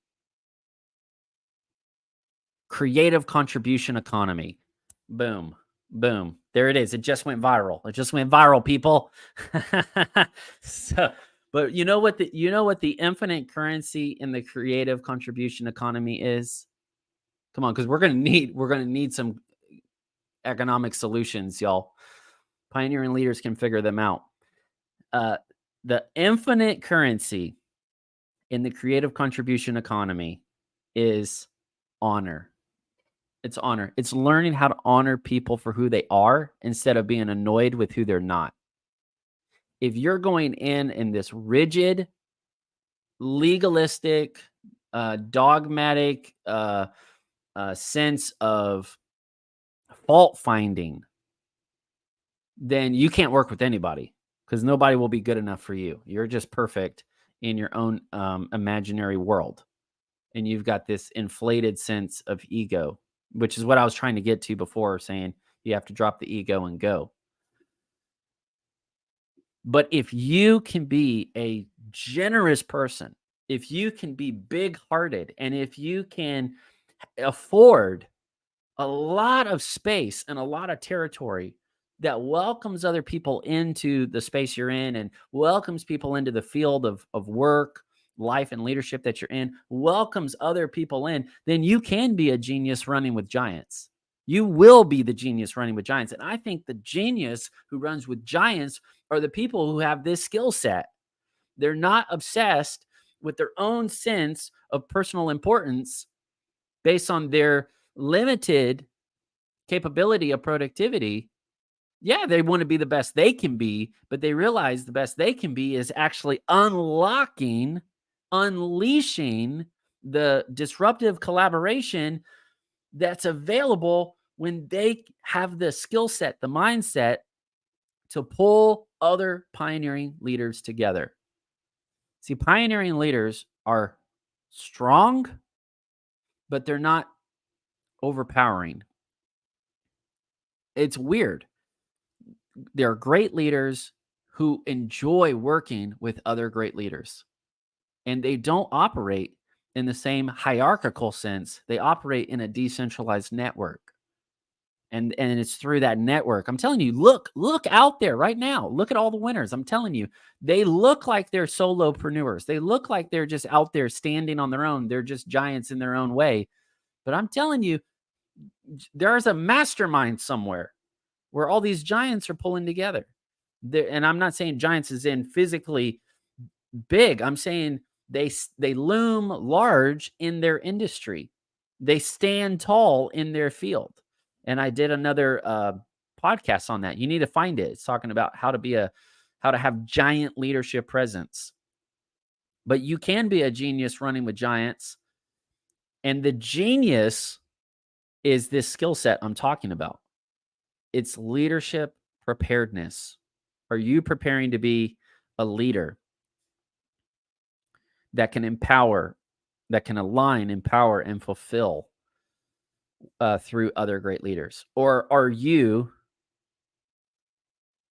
creative contribution economy. Boom. Boom. There it is. It just went viral. It just went viral, people. But you know what the infinite currency in the creative contribution economy is? Come on, because we're gonna need some economic solutions, y'all. Pioneering leaders can figure them out. The infinite currency in the creative contribution economy is honor. It's honor. It's learning how to honor people for who they are instead of being annoyed with who they're not. If you're going in this rigid, legalistic, dogmatic sense of fault finding, then you can't work with anybody, because nobody will be good enough for you. You're just perfect in your own imaginary world. And you've got this inflated sense of ego, which is what I was trying to get to before, saying you have to drop the ego and go. But if you can be a generous person, if you can be big-hearted, and if you can afford a lot of space and a lot of territory that welcomes other people into the space you're in, and welcomes people into the field of work, life, and leadership that you're in, welcomes other people in, then you can be a genius running with giants. You will be the genius running with giants. And I think the genius who runs with giants are the people who have this skill set. They're not obsessed with their own sense of personal importance based on their limited capability of productivity. Yeah, they want to be the best they can be, but they realize the best they can be is actually unleashing the disruptive collaboration that's available when they have the skill set, the mindset to pull other pioneering leaders together. See, pioneering leaders are strong, but they're not overpowering. It's weird. They're great leaders who enjoy working with other great leaders. And they don't operate in the same hierarchical sense. They operate in a decentralized network. And it's through that network. I'm telling you, look out there right now. Look at all the winners. I'm telling you, they look like they're solopreneurs. They look like they're just out there standing on their own. They're just giants in their own way. But I'm telling you, there's a mastermind somewhere where all these giants are pulling together. And I'm not saying giants is in physically big. I'm saying they loom large in their industry. They stand tall in their field. And I did another podcast on that. You need to find it. It's talking about how to have giant leadership presence. But you can be a genius running with giants And the genius is this skill set I'm talking about. It's leadership preparedness. Are you preparing to be a leader that can empower, that can align, empower, and fulfill through other great leaders? Or are you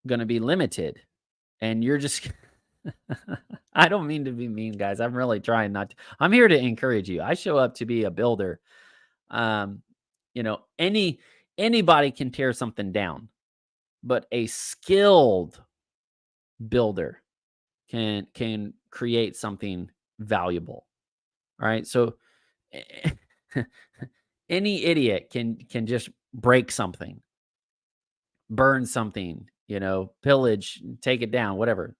going to be limited and you're just, I don't mean to be mean, guys. I'm really trying not to. I'm here to encourage you. I show up to be a builder. Um, you know, anybody can tear something down, but a skilled builder can create something valuable. All right. So any idiot can just break something, burn something, pillage, take it down, whatever.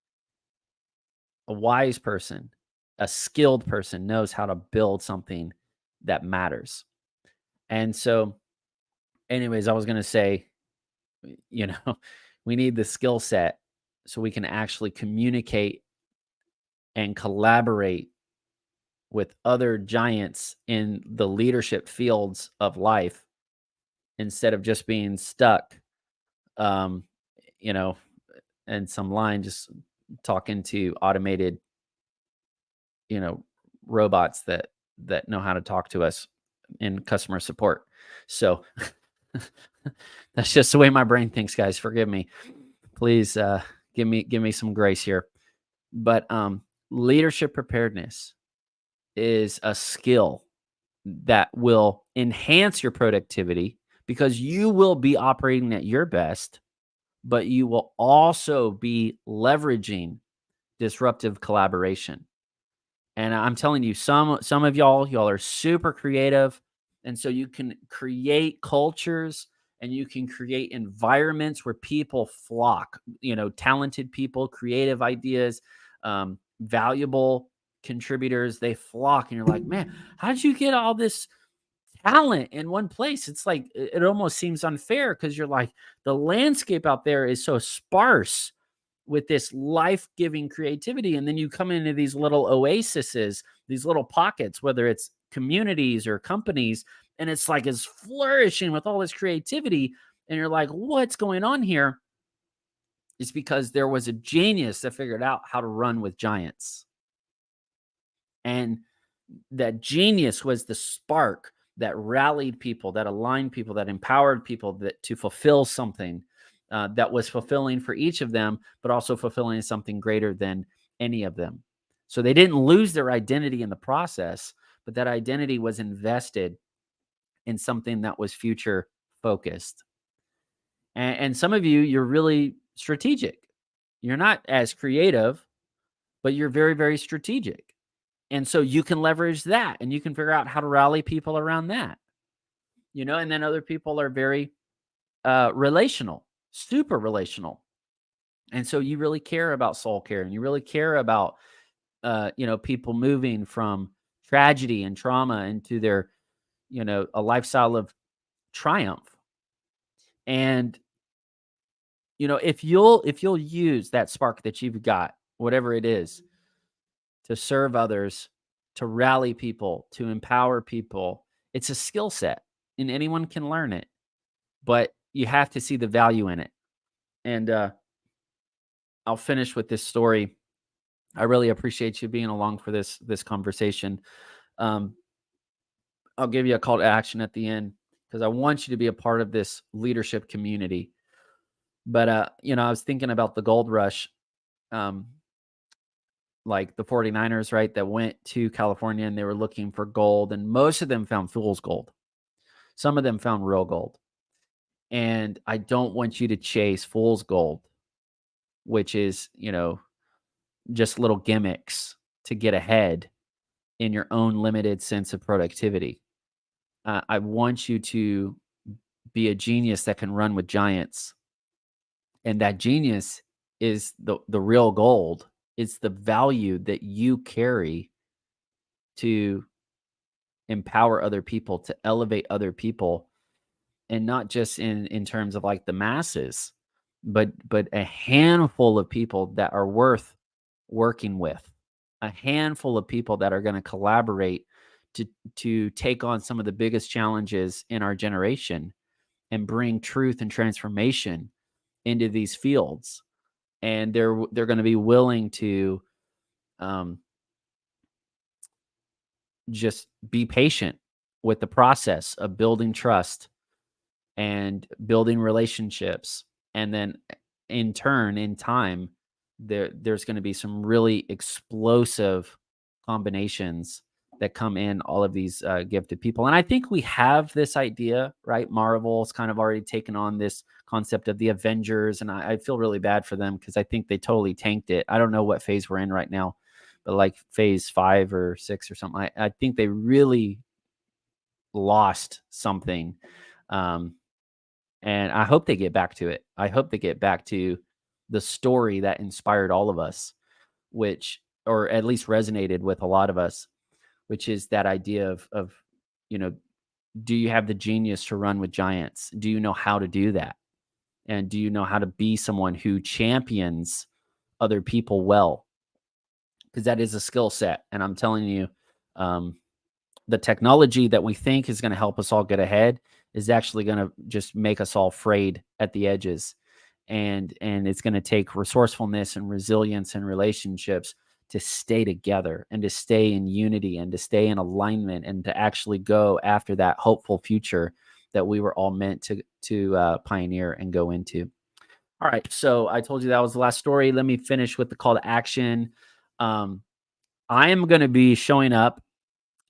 A wise person, a skilled person knows how to build something that matters. And so, anyways, I was going to say, you know, we need the skill set so we can actually communicate and collaborate with other giants in the leadership fields of life instead of just being stuck, um, you know, and some line just talking to automated, you know, robots that know how to talk to us in customer support. So that's just the way my brain thinks, guys. Forgive me. Please give me some grace here. But leadership preparedness is a skill that will enhance your productivity because you will be operating at your best, but you will also be leveraging disruptive collaboration. And I'm telling you, some of y'all are super creative, and so you can create cultures and you can create environments where people flock. Talented people, creative ideas, valuable contributors. They flock, and you're like, man, how did you get all this talent in one place? It's like it almost seems unfair because you're like the landscape out there is so sparse with this life-giving creativity, and then you come into these little oases, these little pockets, whether it's communities or companies, and it's like it's flourishing with all this creativity, and you're like, what's going on here? It's because there was a genius that figured out how to run with giants, and that genius was the spark that rallied people, that aligned people, that empowered people to fulfill something that was fulfilling for each of them, but also fulfilling something greater than any of them. So they didn't lose their identity in the process, but that identity was invested in something that was future focused. And some of you, you're really strategic. You're not as creative, but you're very, very strategic. And so you can leverage that and you can figure out how to rally people around that, and then other people are very relational, super relational. And so you really care about soul care and you really care about, people moving from tragedy and trauma into their, a lifestyle of triumph. And, if you'll use that spark that you've got, whatever it is, to serve others, to rally people, to empower people. It's a skill set and anyone can learn it, but you have to see the value in it. And I'll finish with this story. I really appreciate you being along for this conversation. Um, I'll give you a call to action at the end because I want you to be a part of this leadership community. But I was thinking about the gold rush. Like the 49ers, right, that went to California and they were looking for gold, and most of them found fool's gold. Some of them found real gold. And I don't want you to chase fool's gold, which is, just little gimmicks to get ahead in your own limited sense of productivity. I want you to be a genius that can run with giants. And that genius is the real gold. It's the value that you carry to empower other people, to elevate other people, and not just in terms of like the masses, but a handful of people that are worth working with, a handful of people that are going to collaborate to to take on some of the biggest challenges in our generation and bring truth and transformation into these fields. And they're going to be willing to um, just be patient with the process of building trust and building relationships. And then in turn, in time, there's going to be some really explosive combinations that come in all of these gifted people. And I think we have this idea, right? Marvel's kind of already taken on this concept of the Avengers, and I feel really bad for them because I think they totally tanked it. I don't know what phase we're in right now, but like phase 5 or 6 or something. I think they really lost something. And I hope they get back to it. I hope they get back to the story that inspired all of us, which, or at least resonated with a lot of us, which is that idea of, you know, do you have the genius to run with giants? Do you know how to do that? And do you know how to be someone who champions other people well? Because that is a skill set. And I'm telling you, um, the technology that we think is going to help us all get ahead is actually going to just make us all frayed at the edges. And it's going to take resourcefulness and resilience and relationships to stay together and to stay in unity and to stay in alignment and to actually go after that hopeful future that we were all meant to pioneer and go into. All right, so I told you that was the last story. Let me finish with the call to action. I am going to be showing up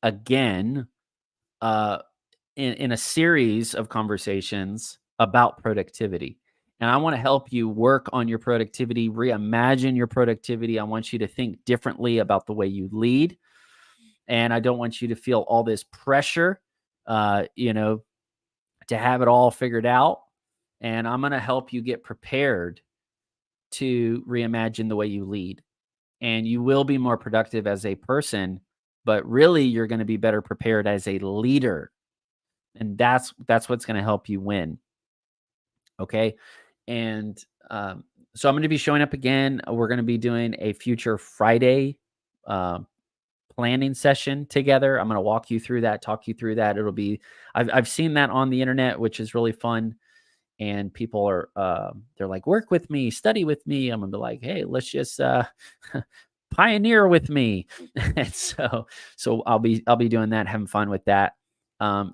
again in a series of conversations about productivity. And I want to help you work on your productivity, reimagine your productivity. I want you to think differently about the way you lead. And I don't want you to feel all this pressure, to have it all figured out. And I'm going to help you get prepared to reimagine the way you lead. And you will be more productive as a person, but really you're going to be better prepared as a leader. And that's what's going to help you win. Okay. And so I'm going to be showing up again. We're going to be doing a future Friday planning session together. I'm going to walk you through that, talk you through that. It'll be, I've seen that on the internet, which is really fun. And people are, they're like, work with me, study with me. I'm going to be like, hey, let's just pioneer with me. And so I'll be doing that, having fun with that.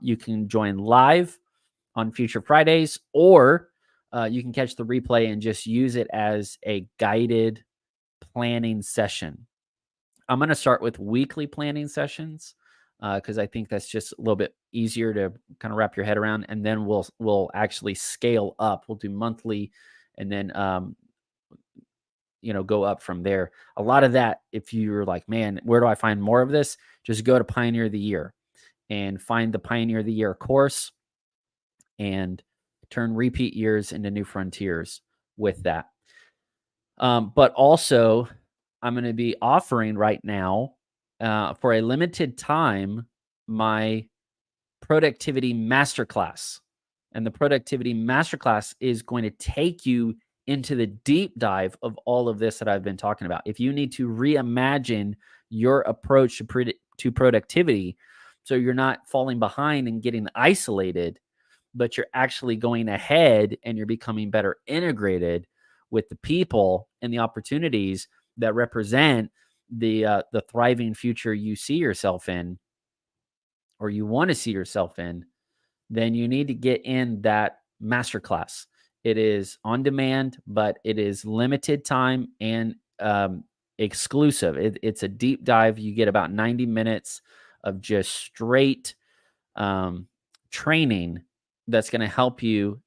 You can join live on future Fridays, or you can catch the replay and just use it as a guided planning session. I'm going to start with weekly planning sessions because I think that's just a little bit easier to kind of wrap your head around. And then we'll actually scale up. We'll do monthly, and then go up from there. A lot of that, if you're like, man, where do I find more of this? Just go to Pioneer of the Year and find the Pioneer of the Year course and turn repeat years into new frontiers with that. But also, I'm going to be offering right now for a limited time my productivity masterclass. And the productivity masterclass is going to take you into the deep dive of all of this that I've been talking about. If you need to reimagine your approach to productivity, so you're not falling behind and getting isolated, but you're actually going ahead and you're becoming better integrated with the people and the opportunities that represent the thriving future you see yourself in, or you want to see yourself in, then you need to get in that masterclass. It is on demand, but it is limited time and exclusive. It's a deep dive. You get about 90 minutes of just straight training that's going to help you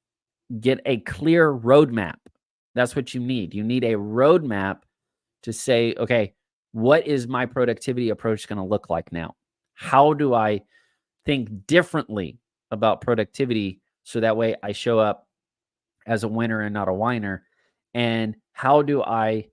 get a clear roadmap. That's what you need. You need a roadmap to say, okay, what is my productivity approach going to look like now? How do I think differently about productivity so that way I show up as a winner and not a whiner? And how do I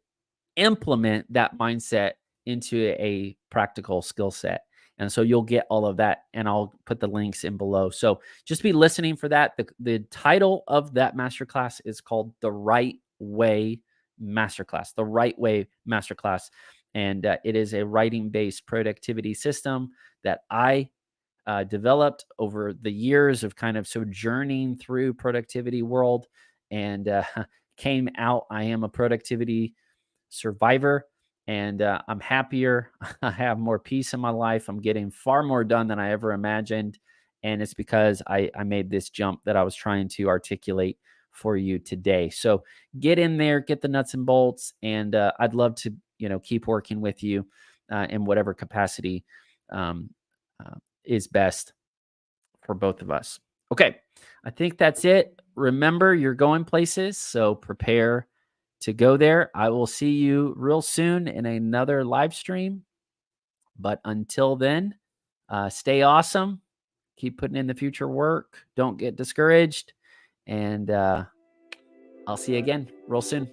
implement that mindset into a practical skill set? And so you'll get all of that, and I'll put the links in below. So just be listening for that. The title of that masterclass is called The Right Way Masterclass. The Right Way Masterclass. And it is a writing-based productivity system that I developed over the years of kind of sojourning through productivity world, and came out. I am a productivity survivor, and I'm happier. I have more peace in my life. I'm getting far more done than I ever imagined. And it's because I made this jump that I was trying to articulate for you today. So get in there, get the nuts and bolts, and I'd love to, keep working with you in whatever capacity um, is best for both of us. Okay, I think that's it. Remember, you're going places, so prepare to go there. I will see you real soon in another live stream. But until then, stay awesome. Keep putting in the future work. Don't get discouraged. And I'll see you again real soon.